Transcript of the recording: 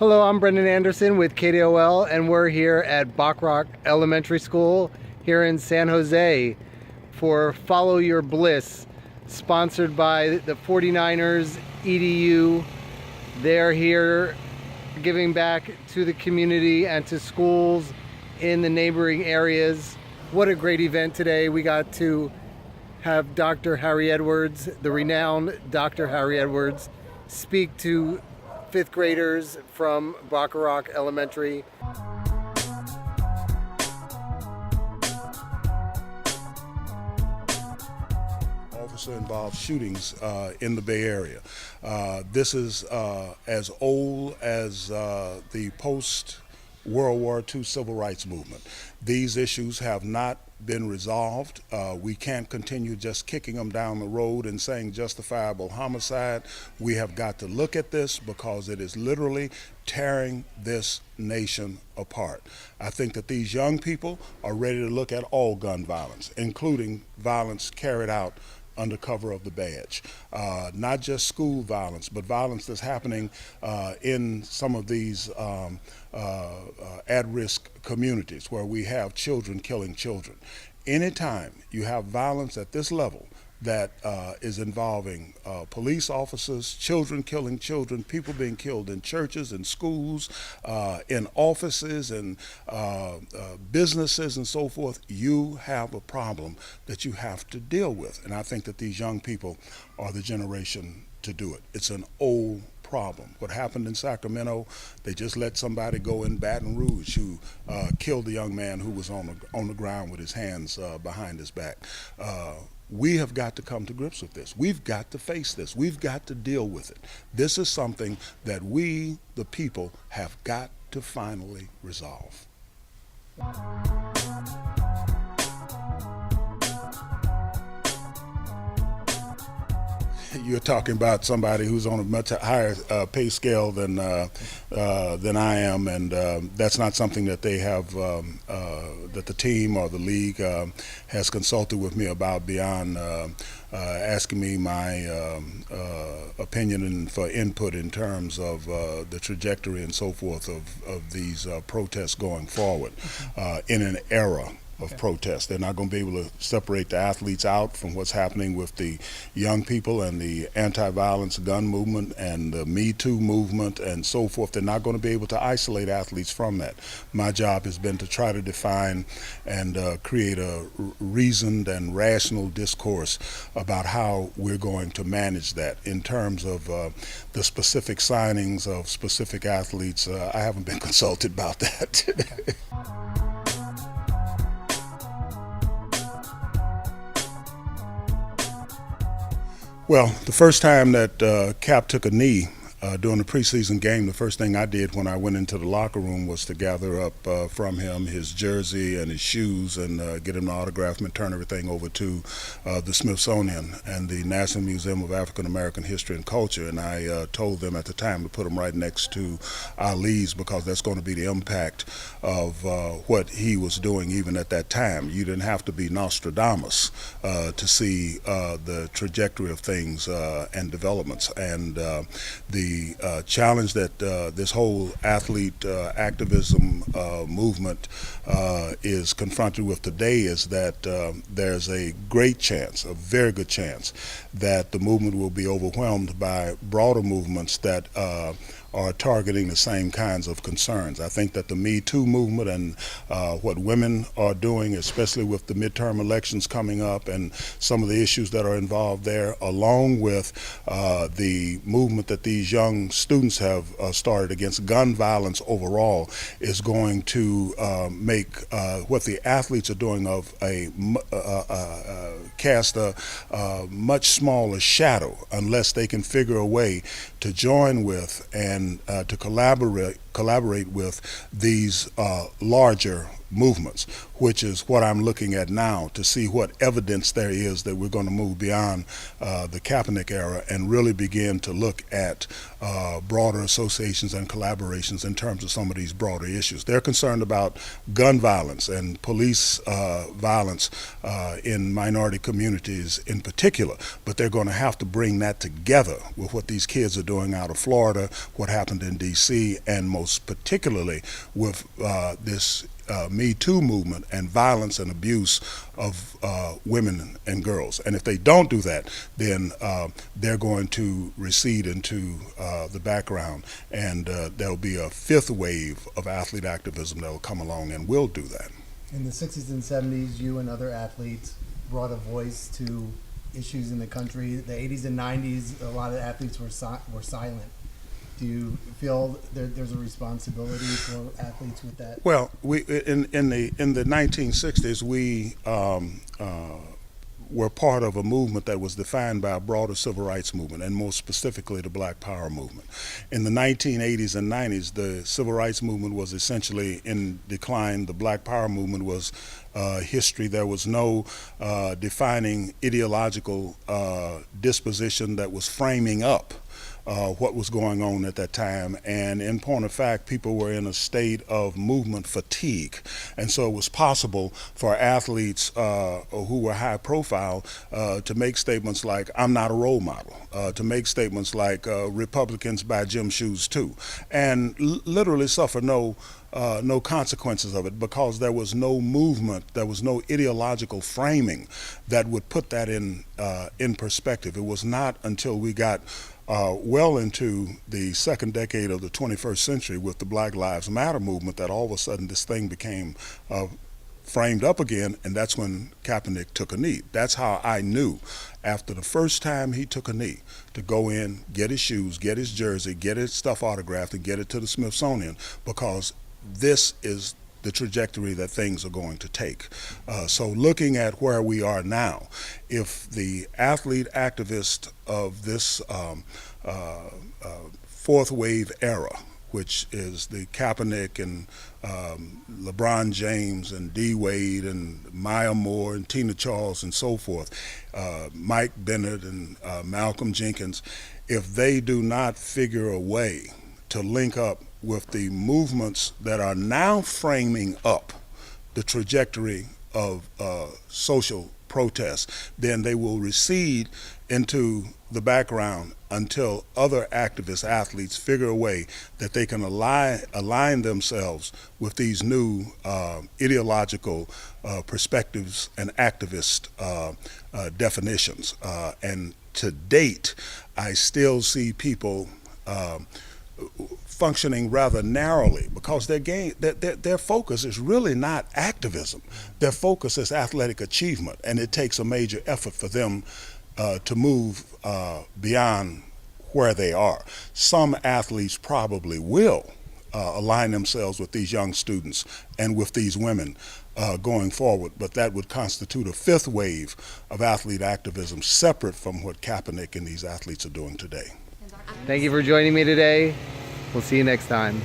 Hello, I'm Brendan Anderson with KDOL, and we're here at Bachrock Elementary School here in San Jose for Follow Your Bliss, sponsored by the 49ers EDU. They're here giving back to the community and to schools in the neighboring areas. What a great event today. We got to have Dr. Harry Edwards, the renowned Dr. Harry Edwards, speak to fifth graders from Bachrock Elementary. Officer-involved shootings in the Bay Area. This is as old as the post-World War II civil rights movement. These issues have not been resolved. We can't continue just kicking them down the road and saying justifiable homicide. We have got to look at this because it is literally tearing this nation apart. I think that these young people are ready to look at all gun violence, including violence carried out under cover of the badge. Not just school violence, but violence that's happening in some of these at-risk communities where we have children killing children. Anytime you have violence at this level that is involving police officers, children killing children, people being killed in churches and schools, in offices and businesses and so forth, you have a problem that you have to deal with. And I think that these young people are the generation to do it. It's an old problem. What happened in Sacramento, they just let somebody go in Baton Rouge who killed a young man who was on the ground with his hands behind his back. We have got to come to grips with this. We've got to face this. We've got to deal with it. This is something that we, the people, have got to finally resolve. You're talking about somebody who's on a much higher pay scale than I am, and that's not something that they have, that the team or the league has consulted with me about beyond asking me my opinion and for input in terms of the trajectory and so forth of these protests going forward in an era of protest. They're not going to be able to separate the athletes out from what's happening with the young people and the anti-violence gun movement and the Me Too movement and so forth. They're not going to be able to isolate athletes from that. My job has been to try to define and create a reasoned and rational discourse about how we're going to manage that in terms of the specific signings of specific athletes. I haven't been consulted about that. Well, the first time that Cap took a knee during the preseason game, the first thing I did when I went into the locker room was to gather up from him his jersey and his shoes and get him an autograph and turn everything over to the Smithsonian and the National Museum of African American History and Culture. And I told them at the time to put them right next to Ali's because that's going to be the impact of what he was doing even at that time. You didn't have to be Nostradamus to see the trajectory of things and developments. And the challenge that this whole athlete activism movement is confronted with today is that there's a great chance, a very good chance, that the movement will be overwhelmed by broader movements that are targeting the same kinds of concerns. I think that the Me Too movement and what women are doing, especially with the midterm elections coming up and some of the issues that are involved there, along with the movement that these young students have started against gun violence overall, is going to make what the athletes are doing of cast a much smaller shadow unless they can figure a way to join with and to collaborate with these larger movements, which is what I'm looking at now to see what evidence there is that we're going to move beyond the Kaepernick era and really begin to look at broader associations and collaborations in terms of some of these broader issues. They're concerned about gun violence and police violence in minority communities in particular, but they're going to have to bring that together with what these kids are doing out of Florida, what happened in D.C., and most particularly with this Me Too movement and violence and abuse of women and girls. And if they don't do that, then they're going to recede into the background, and there'll be a fifth wave of athlete activism that will come along and will do that. In the 60s and 70s, you and other athletes brought a voice to issues in the country. The 80s and 90s, a lot of athletes were silent. Do you feel there's a responsibility for athletes with that? Well, we in the 1960s we were part of a movement that was defined by a broader civil rights movement, and more specifically the Black Power movement. In the 1980s and 90s, the civil rights movement was essentially in decline. The Black Power movement was history. There was no defining ideological disposition that was framing up what was going on at that time, and in point of fact, people were in a state of movement fatigue, and so it was possible for athletes who were high profile to make statements like, "I'm not a role model," to make statements like, "Republicans buy gym shoes too," and literally suffer no consequences of it, because there was no movement, there was no ideological framing that would put that in perspective. It was not until we got well into the second decade of the 21st century with the Black Lives Matter movement that all of a sudden this thing became framed up again, and that's when Kaepernick took a knee. That's how I knew, after the first time he took a knee, to go in, get his shoes, get his jersey, get his stuff autographed, and get it to the Smithsonian, because this is the trajectory that things are going to take. So looking at where we are now, if the athlete activist of this fourth wave era, which is the Kaepernick and LeBron James and D. Wade and Maya Moore and Tina Charles and so forth, Mike Bennett and Malcolm Jenkins, if they do not figure a way to link up with the movements that are now framing up the trajectory of social protests, then they will recede into the background until other activist athletes figure a way that they can align themselves with these new ideological perspectives and activist definitions. And to date, I still see people functioning rather narrowly, because their focus is really not activism. Their focus is athletic achievement, and it takes a major effort for them to move beyond where they are. Some athletes probably will align themselves with these young students and with these women going forward, but that would constitute a fifth wave of athlete activism separate from what Kaepernick and these athletes are doing today. Thank you for joining me today. We'll see you next time.